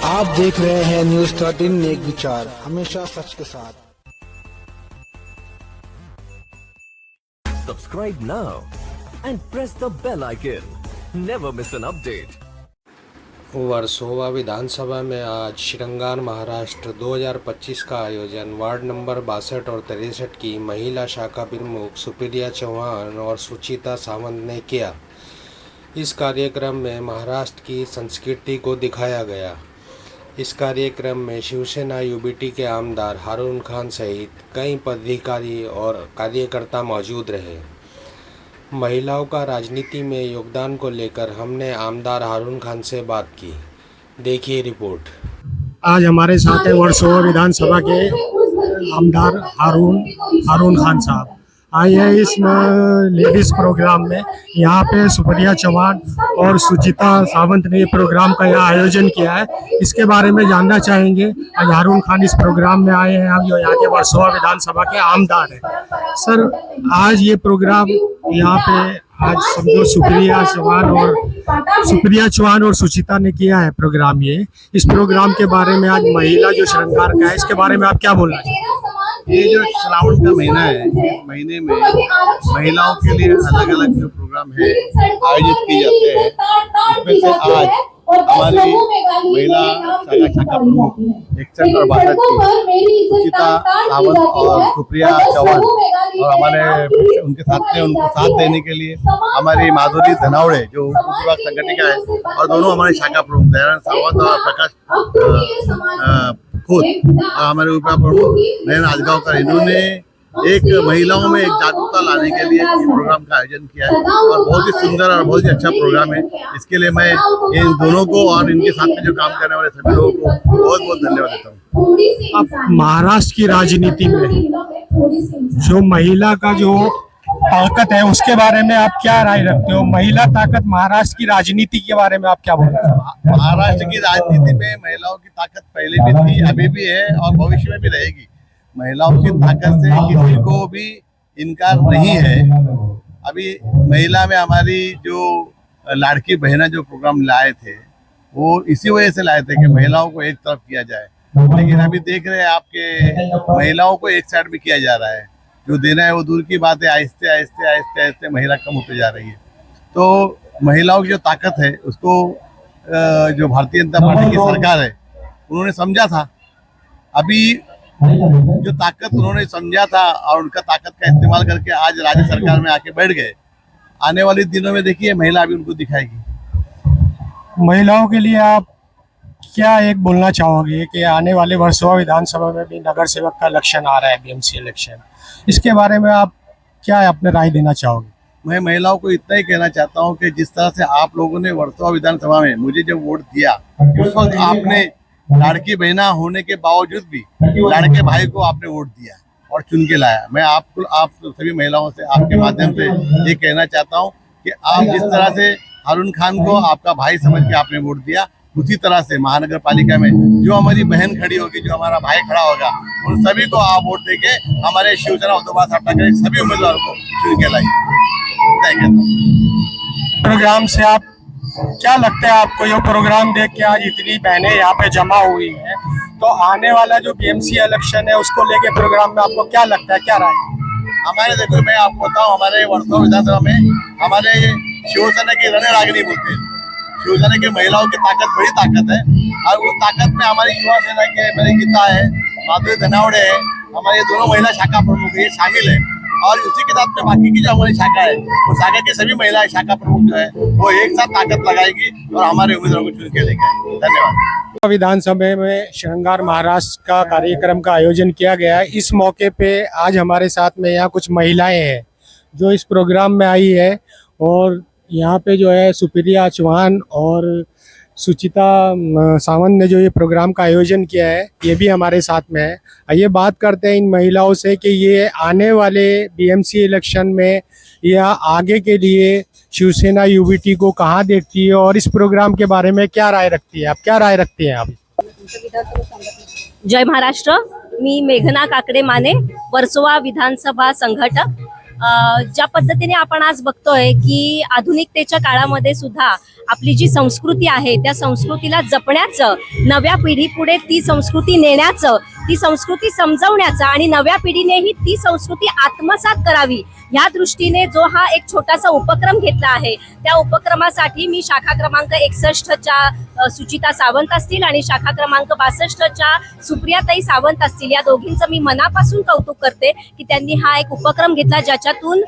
आप देख रहे हैं न्यूज़ 13 एक विचार, हमेशा सच के साथ। Subscribe now and press the bell icon. Never miss an update. Versova विधानसभा में आज श्रृंगार महाराष्ट्र 2025 का आयोजन वार्ड नंबर 62 और 63 की महिला शाखा प्रमुख सुप्रिया चौहान और सुचिता सावंत ने किया। इस कार्यक्रम में महाराष्ट्र की संस्कृति को दिखाया गया। इस कार्यक्रम में शिवसेना यूबीटी के आमदार हारून खान सहित कई पदाधिकारी और कार्यकर्ता मौजूद रहे। महिलाओं का राजनीति में योगदान को लेकर हमने आमदार हारून खान से बात की। देखिए रिपोर्ट। आज हमारे साथ है वर्सोवा विधानसभा के आमदार हारून खान साहब आए हैं इस लेडीज़ प्रोग्राम में। यहाँ पे सुप्रिया चौहान और सुचिता सावंत ने ये प्रोग्राम का यहाँ आयोजन किया है। इसके बारे में जानना चाहेंगे। आज हारून खान इस प्रोग्राम में आए हैं, हम जो यहाँ के वर्सोवा विधानसभा के आमदार हैं। सर, आज ये प्रोग्राम यहाँ पे आज समझो सुप्रिया चौहान और सुचिता ने किया है प्रोग्राम। ये इस प्रोग्राम के बारे में आज महिला जो श्रृंगार का है, इसके बारे में आप क्या बोलना चाहिए? ये जो श्रावण का महीना है, इस महीने में महिलाओं के लिए अलग अलग जो प्रोग्राम है आयोजित किए जाते हैं। इसमें से आज हमारी महिला शाखा प्रमुख 61 और 62 की सुचिता सावंत और सुप्रिया चौहान और हमारे उनके साथ में उनको साथ देने के लिए हमारी माधुरी धनावड़े जो उपविभाग संगठिका है और दोनों हमारे शाखा प्रमुख दयानंद सावंत और प्रकाश खुद हमारे उपा प्रमुख नयन आजगांवकर, इन्होंने एक महिलाओं में एक जागरूकता लाने के लिए इस प्रोग्राम का आयोजन किया है और बहुत ही सुंदर और बहुत ही अच्छा प्रोग्राम है। इसके लिए मैं इन दोनों को और इनके साथ में जो काम करने वाले सभी लोगों को बहुत बहुत धन्यवाद देता हूँ। अब महाराष्ट्र की राजनीति में जो महिला का जो ताकत है, उसके बारे में आप क्या राय रखते हो? महिला ताकत महाराष्ट्र की राजनीति के बारे में आप क्या बोलते हो? महाराष्ट्र की राजनीति में महिलाओं की ताकत पहले भी थी, अभी भी है और भविष्य में भी रहेगी। महिलाओं की ताकत से किसी को भी इनकार नहीं है। अभी महिला में हमारी जो लाड़की बहना जो प्रोग्राम लाए थे, वो इसी वजह से लाए थे कि महिलाओं को एक तरफ किया जाए। लेकिन अभी देख रहे हैं आपके महिलाओं को एक साइड में किया जा रहा है। जो देना है वो दूर की बात है, आहिस्ते आहिस्ते आहिस्ते आहिस्ते महिला कम होते जा रही है। तो महिलाओं की जो ताकत है उसको जो भारतीय जनता पार्टी की सरकार है उन्होंने समझा था। अभी जो ताकत उन्होंने समझा था और उनका ताकत का इस्तेमाल करके आज राज्य सरकार में आके बैठ गए। आने वाले दिनों में देखिए महिला अभी उनको दिखाएगी। महिलाओं के लिए आप क्या एक बोलना चाहोगे कि आने वाले वर्सोवा विधानसभा में भी नगर सेवक का इलेक्शन आ रहा है, बीएमसी इलेक्शन, इसके बारे में आप क्या अपने राय देना चाहोगे? मैं महिलाओं को इतना ही कहना चाहता हूं कि जिस तरह से आप लोगों ने वर्सोवा विधानसभा में मुझे जब वोट दिया, उस वक्त आपने लड़की बहना होने के बावजूद भी लड़के भाई को आपने वोट दिया और चुन के लाया। मैं आप सभी महिलाओं से आपके माध्यम से ये कहना चाहता हूँ कि आप जिस तरह से हारून खान को आपका भाई समझ के आपने वोट दिया, उसी तरह से महानगर पालिका में जो हमारी बहन खड़ी होगी, जो हमारा भाई खड़ा होगा, उन सभी को आप वोट देके हमारे शिवसेना उद्धव बाळासाहेब ठाकरे सभी उम्मीदवारों को चुन के लाइए। प्रोग्राम से आप क्या लगता है आपको? ये प्रोग्राम देख के आज इतनी बहनें यहाँ पे जमा हुई हैं, तो आने वाला जो बीएमसी इलेक्शन है उसको लेके प्रोग्राम में आपको क्या लगता है, क्या राय? हमारे देखो, मैं आपको बताऊँ, हमारे वर्सोवा विधानसभा में हमारे शिवसेना की रणरागिनी बोलते हैं। शिवसेना की महिलाओं की ताकत बड़ी ताकत है और उस ताकत में हमारी युवा सेना के मेरी गीता है, माधुरी धनावड़े है, हमारे दोनों महिला शाखा प्रमुख ये शामिल है और उसी के साथ में बाकी की जो हमारी शाखा है, वो शाखा की सभी महिला शाखा प्रमुख जो है वो एक साथ ताकत लगाएगी और हमारे उम्मीदवारों को चुन के लेके आएगी। धन्यवाद। विधानसभा में श्रृंगार महाराष्ट्र का कार्यक्रम का आयोजन किया गया है। इस मौके पे आज हमारे साथ में यहाँ कुछ महिलाएं हैं जो इस प्रोग्राम में आई है और यहाँ पे जो है सुप्रिया चौहान और सुचिता सावंत ने जो ये प्रोग्राम का आयोजन किया है, ये भी हमारे साथ में है। आइए बात करते हैं इन महिलाओं से कि ये आने वाले बीएमसी इलेक्शन में या आगे के लिए शिवसेना यूबीटी को कहाँ देखती है और इस प्रोग्राम के बारे में क्या राय रखती है? आप क्या राय रखती हैं आप? जय महाराष्ट्र। मी मेघना काकडे माने, वर्सोवा विधानसभा संघटक ज्या पद्धतीने आपण आज बघतोय की आधुनिकतेच्या काळामध्ये सुद्धा आपली जी संस्कृती आहे त्या संस्कृतीला जपण्याचं, नव्या पिढीपुढे ती संस्कृती नेण्याचं, ती संस्कृती समजवण्याचं आणि नव्या पिढीनेही ती संस्कृती आत्मसात करावी ह्या दृष्टीने जो हा एक छोटासा उपक्रम घेतला आहे, त्या उपक्रमासाठी मी शाखा क्रमांक 61च्या सुचिता सावंत असतील आणि शाखा क्रमांक 62च्या सुप्रियाताई सावंत असतील, या दोघींचं मी मनापासून कौतुक करते की त्यांनी हा एक उपक्रम घेतला ज्याच्यातून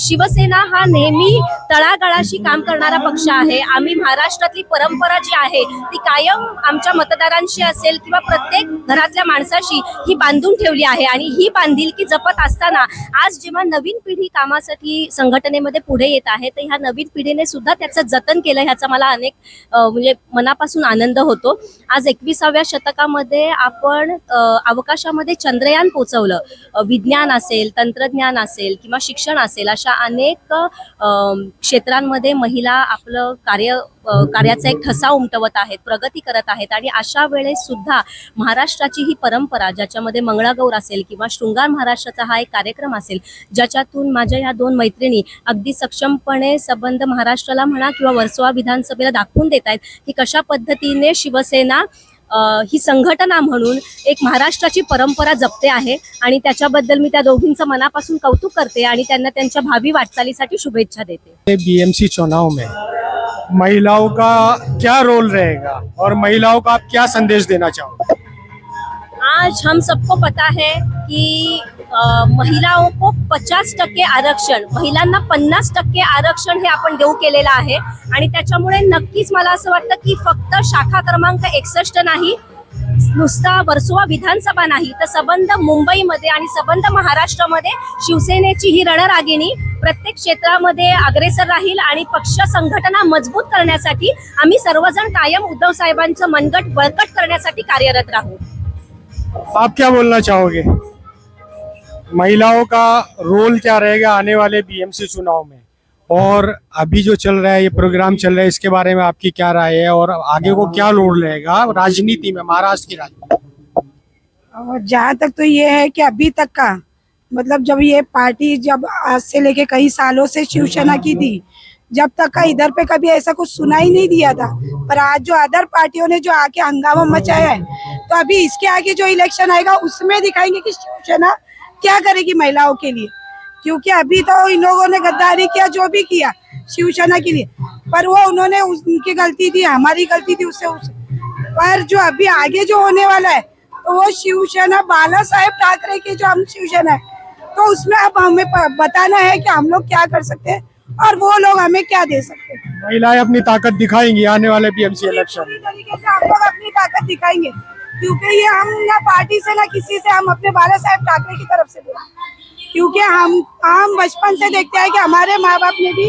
शिवसेना हा नेहमी तळागाळाशी काम करणारा पक्ष आहे. आम्ही महाराष्ट्रातली परंपरा जी आहे ती कायम आमच्या मतदारांशी असेल किंवा प्रत्येक घरातल्या माणसाशी ही बांधून ठेवली आहे आणि ही बांधिलकी जपत असताना आज जेव्हा नवीन पिढी कामासाठी संघटनेमध्ये पुढे येत आहे तर ह्या नवीन पिढीने सुद्धा त्याचं जतन केलं, ह्याचा मला अनेक म्हणजे मनापासून आनंद होतो. आज 21व्या शतकामध्ये आपण अवकाशामध्ये चंद्रयान पोचवलं. विज्ञान असेल, तंत्रज्ञान असेल किंवा शिक्षण असेल, अशा अनेक क्षेत्रांमध्ये महिला आपलं कार्याचा एक ठसा उमटवत आहेत, प्रगती करत आहेत आणि अशा वेळेस सुद्धा महाराष्ट्राची ही परंपरा ज्याच्यामध्ये मंगळागौर असेल किंवा शृंगार महाराष्ट्राचा हा एक कार्यक्रम असेल ज्याच्यातून माझ्या ह्या दोन मैत्रिणी अगदी सक्षमपणे संबंध महाराष्ट्राला म्हणा किंवा वर्सोवा विधानसभेला दाखवून देत आहेत की कशा पद्धतीने शिवसेना ही संघटना म्हणून एक महाराष्ट्राची परंपरा जपते आहे आणि त्याच्याबद्दल मी त्या दोघींचं मनापासून कौतुक करते आणि त्यांना त्यांच्या भावी वाटचालीसाठी शुभेच्छा देते. बीएमसी चुनाव में महिलाओं का क्या रोल रहेगा और महिलाओं का आप क्या संदेश देना चाहोगे? आज हम सबको पता है कि महिलाओं को 50% आरक्षण, महिलांना 50% आरक्षण हे आपण देऊ केलेलं आहे आणि त्याच्यामुळे नक्कीच मला असं वाटतं की फक्त शाखा क्रमांक 61 नाही, नुसता वर्सोवा विधानसभा नाही तर संबंध मुंबईमध्ये आणि संबंध महाराष्ट्रामध्ये शिवसेनेची ही रणरागिणी प्रत्येक क्षेत्रामध्ये अग्रेसर राहील आणि पक्ष संघटना मजबूत करण्यासाठी आम्ही सर्वजण कायम उद्धव साहेबांचं मनगट बळकट करण्यासाठी कार्यरत राहू. आप क्या बोलना चाहोगे? महिलाओं का रोल क्या रहेगा आने वाले बीएमसी चुनाव में, और अभी जो चल रहा है ये प्रोग्राम चल रहा है इसके बारे में आपकी क्या राय है और आगे को क्या रोल रहेगा राजनीति में, महाराष्ट्र की राजनीति? जहाँ तक तो ये है कि अभी तक का मतलब जब ये पार्टी जब आज से लेके कई सालों से शिवसेना की थी, जब तक का इधर पे कभी ऐसा कुछ सुना ही नहीं दिया था, पर आज जो अदर पार्टियों ने जो आके हंगामा मचाया है तो अभी इसके आगे जो इलेक्शन आएगा उसमें दिखाएंगे कि शिवसेना क्या करेगी महिलाओं के लिए, क्योंकि अभी तो इन लोगों ने गद्दारी किया, जो भी किया शिवसेना के लिए, पर वो उन्होंने उनकी गलती थी, हमारी गलती थी उससे पर जो अभी आगे जो होने वाला है तो वो शिवसेना बाला साहेब ठाकरे की जो हम शिवसेना है तो उसमें अब हमें बताना है कि हम लोग क्या कर सकते हैं और वो लोग हमें क्या दे सकते हैं. महिलाएं अपनी ताकत दिखाएंगी आने वाले बीएमसी इलेक्शन पूरी तरीके से हम लोग अपनी ताकत दिखाएंगे, क्योंकि ये हम ना पार्टी से ना किसी से, हम अपने बाला साहेब ठाकरे की तरफ से बोला, क्योंकि हम बचपन से देखते हैं कि हमारे माँ बाप ने भी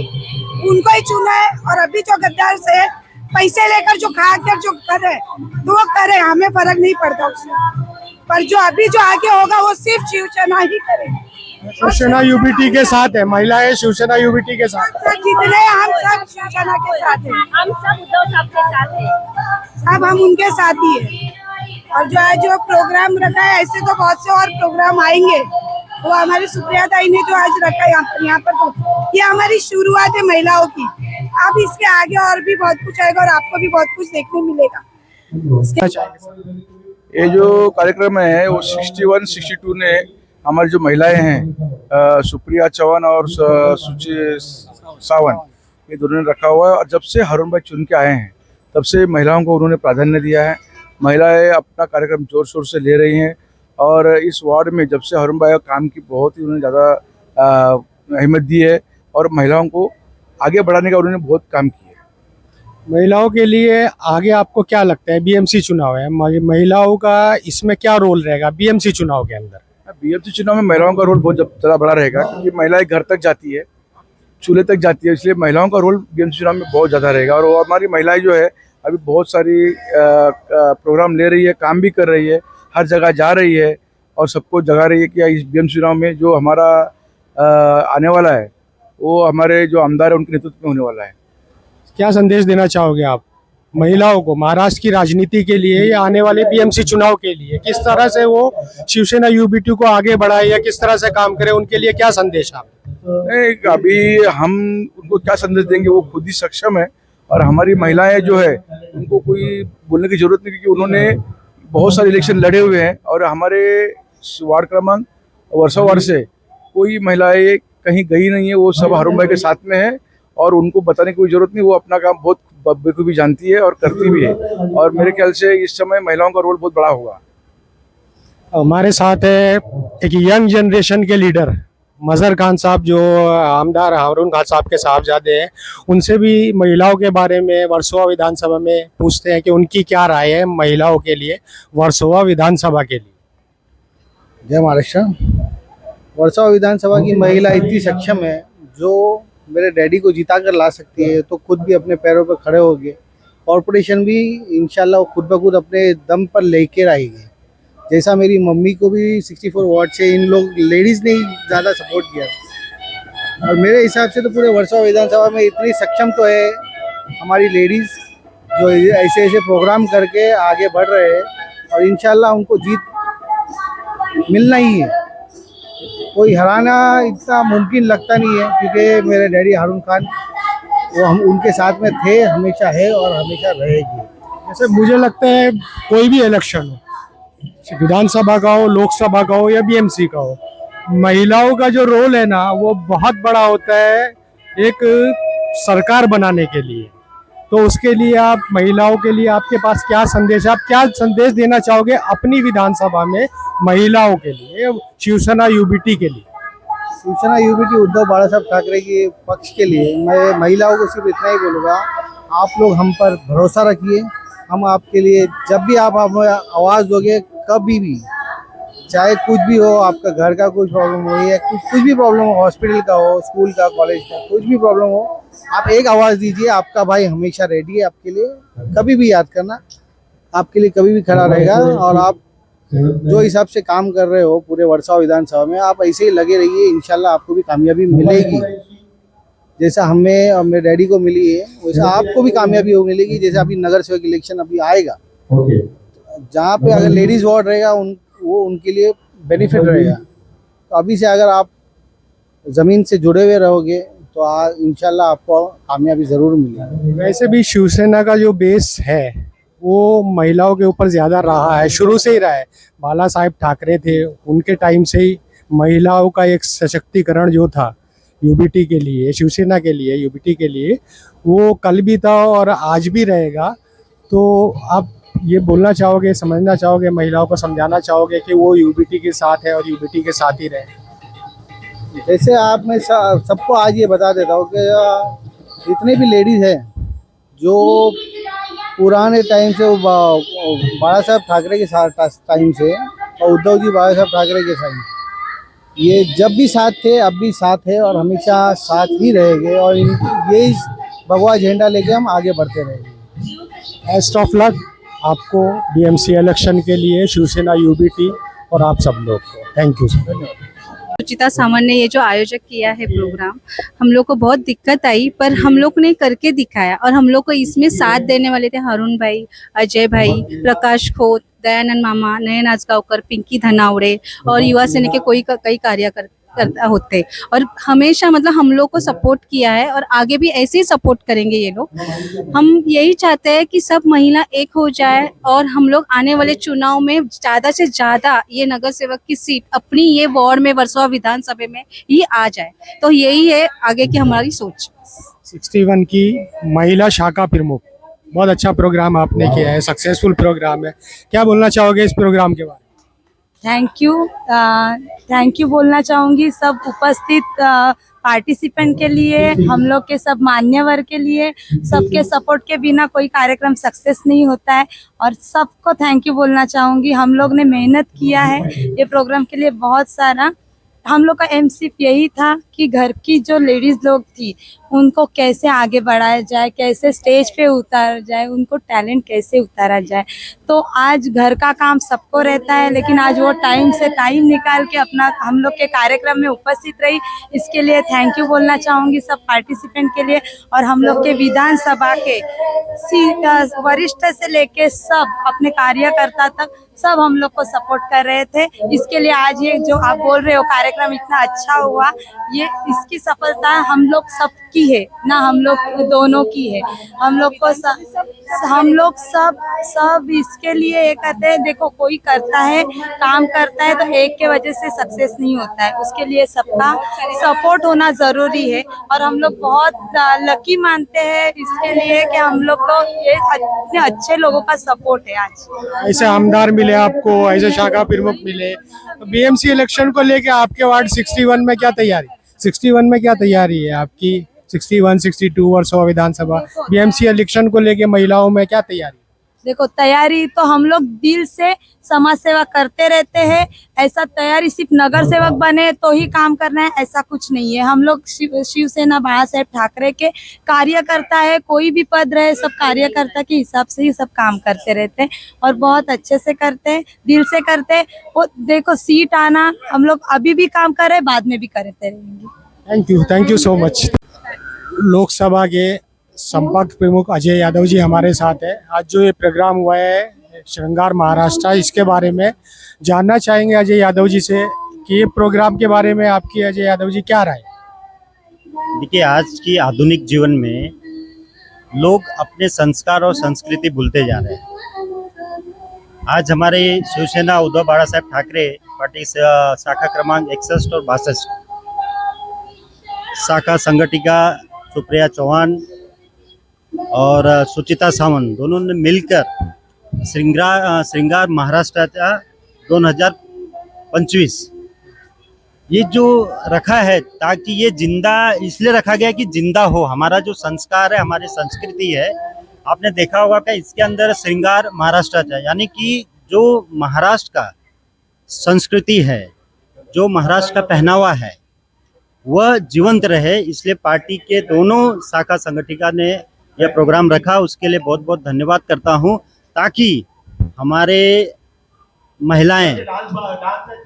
उनको ही चुना है और अभी जो गद्दार से पैसे लेकर जो खा कर जो करे तो वो करे, हमें फर्क नहीं पड़ता उससे, पर जो अभी जो आगे होगा वो सिर्फ शिवसेना ही करेगी. शिवसेना यूबीटी के साथ है, महिलाएं शिवसेना यूबीटी के साथ, जितने हम सब शिवसेना के साथ हैं, हम सब उद्धव साहब के साथ हैं, सब हम उनके साथ ही है. और जो है जो प्रोग्राम रखा है ऐसे तो बहुत से और प्रोग्राम आएंगे, वो हमारी सुप्रिया ताई ने जो आज रखा है यहाँ पर तो ये हमारी शुरुआत है महिलाओं की. अब इसके आगे और भी बहुत कुछ आएगा और आपको भी बहुत कुछ देखने मिलेगा. ये जो कार्यक्रम है वो 61, 62 ने हमारी जो महिलाएं हैं सुप्रिया चौहान और सुची सावंत, ये दोनों ने रखा हुआ है और जब से हरुण भाई चुन के आए हैं तब से महिलाओं को उन्होंने प्राधान्य दिया है. महिलाएं अपना कार्यक्रम जोर शोर से ले रही हैं और इस वार्ड में जब से हरुण भाई काम की बहुत ही उन्होंने ज़्यादा अहमियत दी है और महिलाओं को आगे बढ़ाने का उन्होंने बहुत काम किया है. महिलाओं के लिए आगे आपको क्या लगता है? बीएमसी चुनाव है, महिलाओं का इसमें क्या रोल रहेगा बीएमसी चुनाव के अंदर? बीएमसी चुनाव में महिलाओं का रोल बहुत ज़्यादा बड़ा रहेगा, क्योंकि महिलाएं घर तक जाती है, चूल्हे तक जाती है, इसलिए महिलाओं का रोल बीएमसी चुनाव में बहुत ज़्यादा रहेगा. और वो हमारी महिलाएं जो है अभी बहुत सारी प्रोग्राम ले रही है, काम भी कर रही है, हर जगह जा रही है और सबको जगा रही है कि इस बीएमसी चुनाव में जो हमारा आने वाला है वो हमारे जो आमदार है उनके नेतृत्व में होने वाला है. क्या संदेश देना चाहोगे आप महिलाओं को महाराष्ट्र की राजनीति के लिए या आने वाले बीएमसी चुनाव के लिए? किस तरह से वो शिवसेना यूबीटी को आगे बढ़ाए या किस तरह से काम करे, उनके लिए क्या संदेश आप? नहीं, अभी हम उनको क्या संदेश देंगे, वो खुद ही सक्षम है। और हमारी महिलाएं जो है उनको कोई बोलने की जरूरत नहीं, क्योंकि उन्होंने बहुत सारे इलेक्शन लड़े हुए हैं। और हमारे वार्ड क्रमांक वर्षा वार्ड से कोई महिलाएं कहीं गई नहीं है, वो सब हारून भाई के साथ में है। और उनको बताने की कोई जरूरत नहीं, वो अपना काम बहुत बखूबी जानती है और करती भी है। और मेरे ख्याल से इस समय महिलाओं का रोल बहुत बड़ा होगा। हमारे साथ है एक यंग जनरेशन के लीडर मजहर खान साहब, जो आमदार हारून खान साहब के साहबजादे हैं। उनसे भी महिलाओं के बारे में वर्सोवा विधानसभा में पूछते हैं कि उनकी क्या राय है महिलाओं के लिए वर्सोवा विधानसभा के लिए। जय महाराष्ट्र। वर्सोवा विधानसभा की महिला इतनी सक्षम है जो मेरे डैडी को जिता कर ला सकती है, तो खुद भी अपने पैरों पर खड़े हो गए। कॉरपोरेशन भी इंशाल्लाह वो खुद ब खुद अपने दम पर लेकर आएगी। जैसा मेरी मम्मी को भी 64 वार्ड से इन लोग लेडीज़ ने ही ज़्यादा सपोर्ट किया। और मेरे हिसाब से तो पूरे वर्सोवा विधानसभा में इतनी सक्षम तो है हमारी लेडीज़, जो ऐसे ऐसे प्रोग्राम करके आगे बढ़ रहे हैं। और इंशाल्लाह उनको जीत मिलना ही है। कोई हराना इतना मुमकिन लगता नहीं है, क्योंकि मेरे डैडी हारून खान वो हम उनके साथ में थे, हमेशा है और हमेशा रहेगी। जैसे मुझे लगता है कोई भी इलेक्शन हो, विधानसभा का हो, लोकसभा का हो या बीएमसी का हो, महिलाओं का जो रोल है ना वो बहुत बड़ा होता है एक सरकार बनाने के लिए। तो उसके लिए आप महिलाओं के लिए आपके पास क्या संदेश है, आप क्या संदेश देना चाहोगे अपनी विधानसभा में महिलाओं के लिए, शिवसेना यूबीटी के लिए? शिवसेना यूबीटी उद्धव बाला साहब ठाकरे के पक्ष के लिए मैं महिलाओं को सिर्फ इतना ही बोलूँगा, आप लोग हम पर भरोसा रखिए। हम आपके लिए जब भी आप हमें आवाज़ दोगे, कभी भी, चाहे कुछ भी हो, आपका घर का कुछ प्रॉब्लम हो या कुछ भी प्रॉब्लम हो, हॉस्पिटल का हो, स्कूल का, कॉलेज का, कुछ भी प्रॉब्लम हो, आप एक आवाज़ दीजिए। आपका भाई हमेशा रेडी है आपके लिए। कभी भी याद करना, आपके लिए कभी भी खड़ा रहेगा। और आप जो हिसाब से काम कर रहे हो पूरे वर्सोवा विधानसभा में, आप ऐसे ही लगे रहिए। इंशाल्लाह आपको भी कामयाबी मिलेगी। जैसा हमें और मेरे डैडी को मिली है, वैसा आपको भी कामयाबी मिलेगी। जैसे अभी नगर सेवक इलेक्शन अभी आएगा, जहाँ पे अगर लेडीज वार्ड रहेगा वो उनके लिए बेनिफिट रहेगा। तो अभी से अगर आप ज़मीन से जुड़े हुए रहोगे तो इंशाल्लाह आपको कामयाबी ज़रूर मिलेगी। वैसे भी शिवसेना का जो बेस है वो महिलाओं के ऊपर ज़्यादा रहा है, शुरू से ही रहा है। बाला साहेब ठाकरे थे, उनके टाइम से ही महिलाओं का एक सशक्तिकरण जो था यूबीटी के लिए, शिवसेना के लिए, यूबीटी के लिए, वो कल भी था और आज भी रहेगा। तो आप ये बोलना चाहोगे, समझना चाहोगे, महिलाओं को समझाना चाहोगे कि वो यूबीटी के साथ है और यूबीटी के साथ ही रहे? जैसे आप मैं सबको आज ये बता देता हूँ कि जितने भी लेडीज़ हैं जो पुराने टाइम से वो बाला साहब ठाकरे के साथ टाइम से और उद्धव जी बाला साहब ठाकरे के टाइम, ये जब भी साथ थे अब भी साथ है और हमेशा साथ ही रहेंगे। और ये भगवा झंडा लेके हम आगे बढ़ते रहेंगे। बेस्ट ऑफ लक आपको बीएमसी इलेक्शन के लिए, शिवसेना यूबीटी और आप सब लोग को। Thank you sir. Ruchita Samant ने ये जो आयोजक किया है प्रोग्राम, हम लोग को बहुत दिक्कत आई पर हम लोग ने करके दिखाया। और हम लोग को इसमें साथ देने वाले थे हारून भाई, अजय भाई, प्रकाश खोत, दयानंद मामा, नयन आजगावकर, पिंकी धनावड़े और युवा सेना के कई कार्यकर्ता होते। और हमेशा मतलब हम लोग को सपोर्ट किया है और आगे भी ऐसे ही सपोर्ट करेंगे ये लोग। हम यही चाहते हैं कि सब महिला एक हो जाए और हम लोग आने वाले चुनाव में ज़्यादा से ज़्यादा ये नगर सेवक की सीट अपनी ये वार्ड में वर्सोवा विधानसभा में ही आ जाए। तो यही है आगे की हमारी सोच। 61 की महिला शाखा प्रमुख, बहुत अच्छा प्रोग्राम आपने किया है, सक्सेसफुल प्रोग्राम है। क्या बोलना चाहोगे इस प्रोग्राम के बारे में? थैंक यू बोलना चाहूँगी सब उपस्थित पार्टिसिपेंट के लिए, हम लोग के सब मान्यवर के लिए। सबके सपोर्ट के बिना कोई कार्यक्रम सक्सेस नहीं होता है और सबको थैंक यू बोलना चाहूँगी। हम लोग ने मेहनत किया है ये प्रोग्राम के लिए बहुत सारा। हम लोग का एम सिर्फ यही था कि घर की जो लेडीज़ लोग थी उनको कैसे आगे बढ़ाया जाए, कैसे स्टेज पे उतारा जाए, उनको टैलेंट कैसे उतारा जाए। तो आज घर का काम सबको रहता है, लेकिन आज वो टाइम निकाल के अपना हम लोग के कार्यक्रम में उपस्थित रही। इसके लिए थैंक यू बोलना चाहूँगी सब पार्टिसिपेंट के लिए। और हम लोग के विधानसभा के वरिष्ठ से लेके सब अपने कार्यकर्ता तक सब हम लोग को सपोर्ट कर रहे थे। इसके लिए आज ये जो आप बोल रहे हो कार्यक्रम इतना अच्छा हुआ, ये इसकी सफलता हम लोग सबकी है ना, हम लोग दोनों की है। हम लोग सब इसके लिए ये कहते हैं, देखो कोई करता है काम करता है तो एक के वजह से सक्सेस नहीं होता है, उसके लिए सबका सपोर्ट होना जरूरी है। और हम लोग बहुत लकी मानते हैं इसके लिए कि हम लोग को ये इतने अच्छे लोगों का सपोर्ट है। आज ऐसे आमदार मिले आपको, ऐसे शाखा प्रमुख मिले, तो बीएमसी इलेक्शन को लेके आपके वार्ड 61 में क्या तैयारी, 61 में क्या तैयारी है आपकी, 61, 62 वर्सोवा विधानसभा बीएमसी इलेक्शन को लेके महिलाओं में क्या तैयारी? देखो तैयारी तो हम लोग दिल से समाज सेवा करते रहते हैं। ऐसा तैयारी सिर्फ नगर सेवक बने तो ही काम करना है ऐसा कुछ नहीं है। हम लोग शिवसेना बाला साहेब ठाकरे के कार्यकर्ता है, कोई भी पद रहे सब कार्यकर्ता के हिसाब से ही सब काम करते रहते हैं और बहुत अच्छे से करते हैं, दिल से करते हैं। वो देखो सीट आना हम लोग अभी भी काम कर रहे हैं, बाद में भी करते रहेंगे। Thank you so much. Lok Sabha के संपर्क प्रमुख अजय यादव जी हमारे साथ है। आज जो ये प्रोग्राम हुआ है श्रृंगार महाराष्ट्र, इसके बारे में जानना चाहेंगे अजय यादव जी से कि ये प्रोग्राम के बारे में आपकी अजय यादव जी क्या राय? देखिए, आज की आधुनिक जीवन में लोग अपने संस्कार और संस्कृति भूलते जा रहे हैं। आज हमारे शिवसेना उद्धव बाला साहेब ठाकरे पार्टी शाखा क्रमांक 61 और 62 शाखा संगठिका सुप्रिया चौहान और सुचिता सावंत दोनों ने मिलकर श्रृंगार महाराष्ट्र 2025 ये जो रखा है, ताकि ये जिंदा इसलिए रखा गया कि जिंदा हो हमारा जो संस्कार है, हमारी संस्कृति है। आपने देखा होगा कि इसके अंदर श्रृंगार महाराष्ट्र यानी कि जो महाराष्ट्र का संस्कृति है, जो महाराष्ट्र का पहनावा है, वह जीवंत रहे, इसलिए पार्टी के दोनों शाखा संगठिका ने यह प्रोग्राम रखा। उसके लिए बहुत बहुत धन्यवाद करता हूं, ताकि हमारे महिलाएं,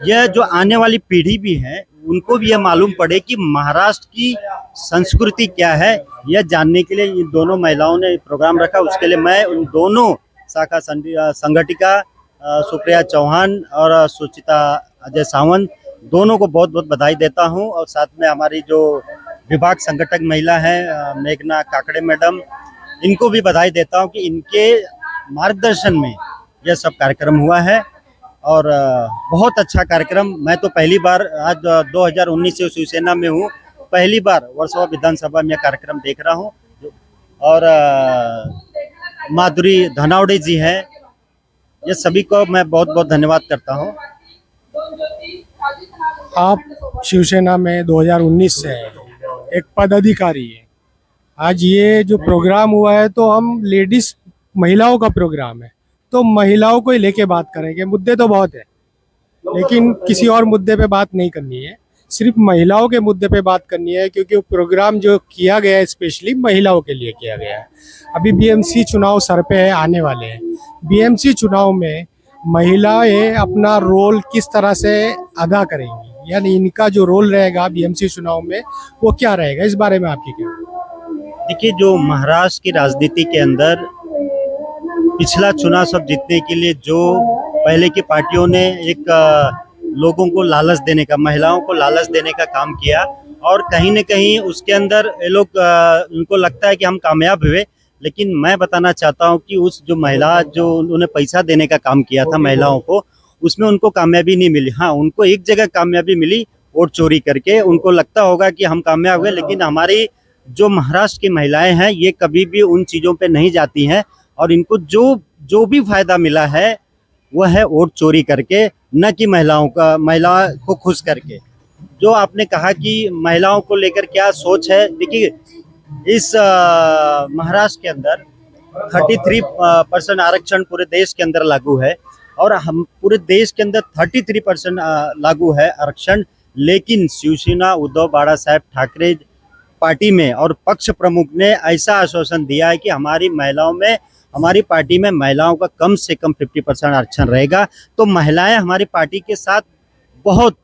यह जो आने वाली पीढ़ी भी है, उनको भी यह मालूम पड़े कि महाराष्ट्र की संस्कृति क्या है। यह जानने के लिए इन दोनों महिलाओं ने प्रोग्राम रखा। उसके लिए मैं उन दोनों शाखा संगठिका सुप्रिया चौहान और सुचिता अजय सावंत दोनों को बहुत बहुत बधाई देता हूं। और साथ में हमारी जो विभाग संगठक महिला हैं मेघना काकड़े मैडम, इनको भी बधाई देता हूं कि इनके मार्गदर्शन में यह सब कार्यक्रम हुआ है और बहुत अच्छा कार्यक्रम। मैं तो पहली बार आज 2019 से शिवसेना में हूं, पहली बार वर्सोवा विधानसभा में कार्यक्रम देख रहा हूं। और माधुरी धनावड़े जी हैं, ये सभी को मैं बहुत बहुत धन्यवाद करता हूं। आप शिवसेना में 2019 से हैं, एक पदाधिकारी है। आज ये जो प्रोग्राम हुआ है तो हम लेडीज महिलाओं का प्रोग्राम है, तो महिलाओं को ही लेके बात करेंगे। मुद्दे तो बहुत है, लेकिन किसी और मुद्दे पे बात नहीं करनी है, सिर्फ महिलाओं के मुद्दे पे बात करनी है, क्योंकि वो प्रोग्राम जो किया गया है स्पेशली महिलाओं के लिए किया गया है। अभी बीएमसी चुनाव सर पे है, आने वाले हैं। बीएमसी चुनाव में महिलाएं अपना रोल किस तरह से अदा करेंगी, यानी इनका जो रोल रहेगा बीएमसी चुनाव में वो क्या रहेगा, इस बारे में आपकी क्या? देखिए, जो महाराष्ट्र की राजनीति के अंदर पिछला चुनाव सब जीतने के लिए जो पहले की पार्टियों ने एक लोगों को लालच देने का, महिलाओं को लालच देने का काम किया, और कहीं न कहीं उसके अंदर ये लोग उनको लगता है कि हम कामयाब हुए। लेकिन मैं बताना चाहता हूं कि उस जो महिला जो उन्होंने पैसा देने का काम किया था महिलाओं को, उसमें उनको कामयाबी नहीं मिली। हाँ, उनको एक जगह कामयाबी मिली, वोट चोरी करके। उनको लगता होगा कि हम कामयाब हुए, लेकिन हमारी जो महाराष्ट्र की महिलाएं हैं ये कभी भी उन चीज़ों पे नहीं जाती हैं, और इनको जो भी फायदा मिला है वह है वोट चोरी करके, न कि महिला को खुश करके। जो आपने कहा कि महिलाओं को लेकर क्या सोच है, देखिए इस महाराष्ट्र के अंदर 33% आरक्षण पूरे देश के अंदर लागू है, और हम पूरे देश के अंदर 33% लागू है आरक्षण। लेकिन शिवसेना उद्धव बाला साहेब ठाकरे पार्टी में और पक्ष प्रमुख ने ऐसा आश्वासन दिया है कि हमारी पार्टी में महिलाओं का कम से कम 50% आरक्षण रहेगा। तो महिलाएं हमारी पार्टी के साथ बहुत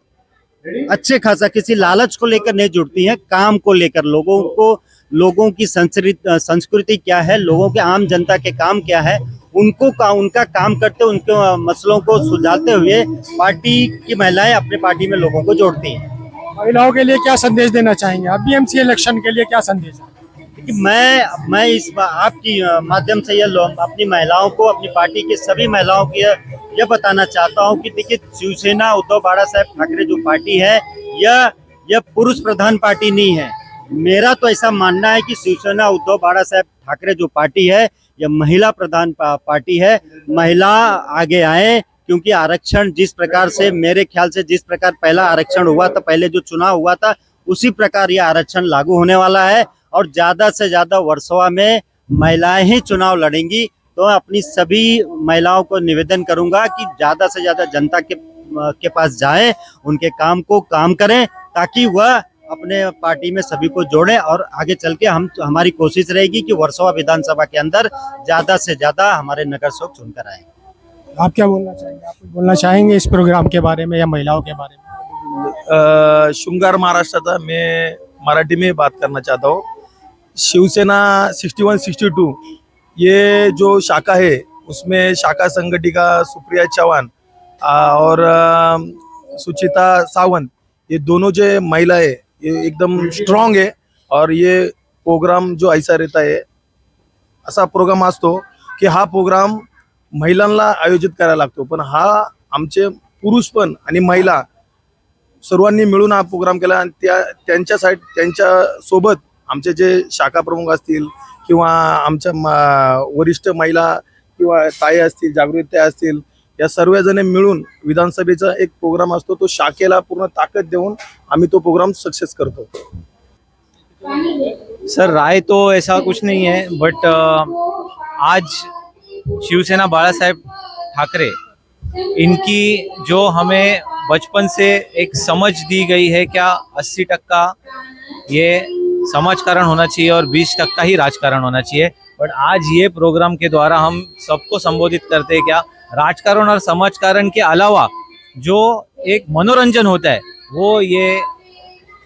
अच्छे खासा किसी लालच को लेकर नहीं जुड़ती हैं, काम को लेकर, लोगों की संस्कृति क्या है, लोगों के आम जनता के काम क्या है, उनका काम करते, उनके मसलों को सुलझाते हुए पार्टी की महिलाएं अपने पार्टी में लोगों को जोड़ती हैं। महिलाओं के लिए क्या संदेश देना चाहेंगे आप? बीएमसी इलेक्शन के लिए क्या संदेश है? कि मैं इस आपकी माध्यम से अपनी महिलाओं को, अपनी पार्टी की सभी महिलाओं की यह बताना चाहता हूं कि देखिए, शिवसेना उद्धव बाला साहेब ठाकरे जो पार्टी है, यह पुरुष प्रधान पार्टी नहीं है। मेरा तो ऐसा मानना है कि शिवसेना उद्धव बाला साहेब ठाकरे जो पार्टी है, यह महिला प्रधान पार्टी है। महिला आगे आए, क्योंकि आरक्षण जिस प्रकार से, मेरे ख्याल से जिस प्रकार पहला आरक्षण हुआ था, पहले जो चुनाव हुआ था, उसी प्रकार यह आरक्षण लागू होने वाला है और ज्यादा से ज्यादा वर्सोवा में महिलाएं ही चुनाव लड़ेंगी। तो अपनी सभी महिलाओं को निवेदन करूंगा कि ज्यादा से ज्यादा जनता के पास जाएं, उनके काम करें, ताकि वह अपने पार्टी में सभी को जोड़े और आगे चल के हमारी कोशिश रहेगी कि वर्सोवा विधानसभा के अंदर ज्यादा से ज्यादा हमारे नगर सेवक चुनकर आए। आप क्या बोलना चाहेंगे? आप कुछ बोलना चाहेंगे इस प्रोग्राम के बारे में या महिलाओं के बारे में? शृंगार महाराष्ट्र मैं मराठी में बात करना चाहता हूँ। शिवसेना 61-62 ये जो शाखा है, उसमें शाखा संगठिका सुप्रिया चौहान और सुचिता सावंत, ये दोनों जो महिला है, ये एकदम स्ट्रॉन्ग है। और ये प्रोग्राम जो ऐसा रहता है, असा प्रोग्राम असतो की हा प्रोग्राम महिलांना आयोजित करायला लागतो, पण हा आमचे पुरुष पण आणि महिला सर्वांनी मिळून हा प्रोग्राम केला आणि त्यांच्या सोबत आमचे जे शाखा प्रमुख असतील किंवा आमच्या वरिष्ठ महिला किंवा ताई असतील, जागृती असतील, या सर्वजण मिळून विधानसभेचा एक प्रोग्राम असतो, तो शाखेला पूर्ण ताकद देऊन आम्ही तो प्रोग्राम सक्सेस करतो। सर, राय तो ऐसा कुछ नहीं है, बट आज शिवसेना बाला साहेब ठाकरे, इनकी जो हमें बचपन से एक समझ दी गई है, क्या 80% ये समाजकारण होना चाहिए और 20% ही राजकारण होना चाहिए। बट आज ये प्रोग्राम के द्वारा हम सबको संबोधित करते हैं, क्या राजकारण और समाजकारण के अलावा जो एक मनोरंजन होता है, वो ये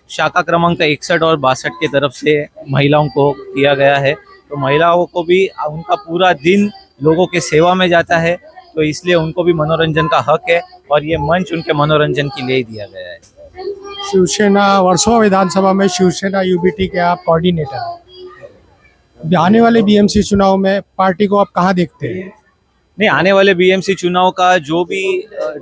शाखा क्रमांक 61 और 62 की तरफ से महिलाओं को किया गया है। तो महिलाओं को भी उनका पूरा दिन लोगों के सेवा में जाता है, तो इसलिए उनको भी मनोरंजन का हक है और ये मंच उनके मनोरंजन के लिए ही दिया गया है। शिवसेना वर्सोवा विधानसभा में शिवसेना यूबीटी के आप कोऑर्डिनेटर हैं। आने वाले बीएमसी चुनाव में पार्टी को आप कहाँ देखते हैं? नहीं, आने वाले बीएमसी चुनाव का जो भी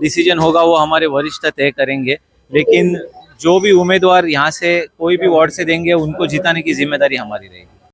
डिसीजन होगा वो हमारे वरिष्ठ तय करेंगे, लेकिन जो भी उम्मीदवार यहाँ से कोई भी वार्ड से देंगे, उनको जिताने की जिम्मेदारी हमारी रहेगी।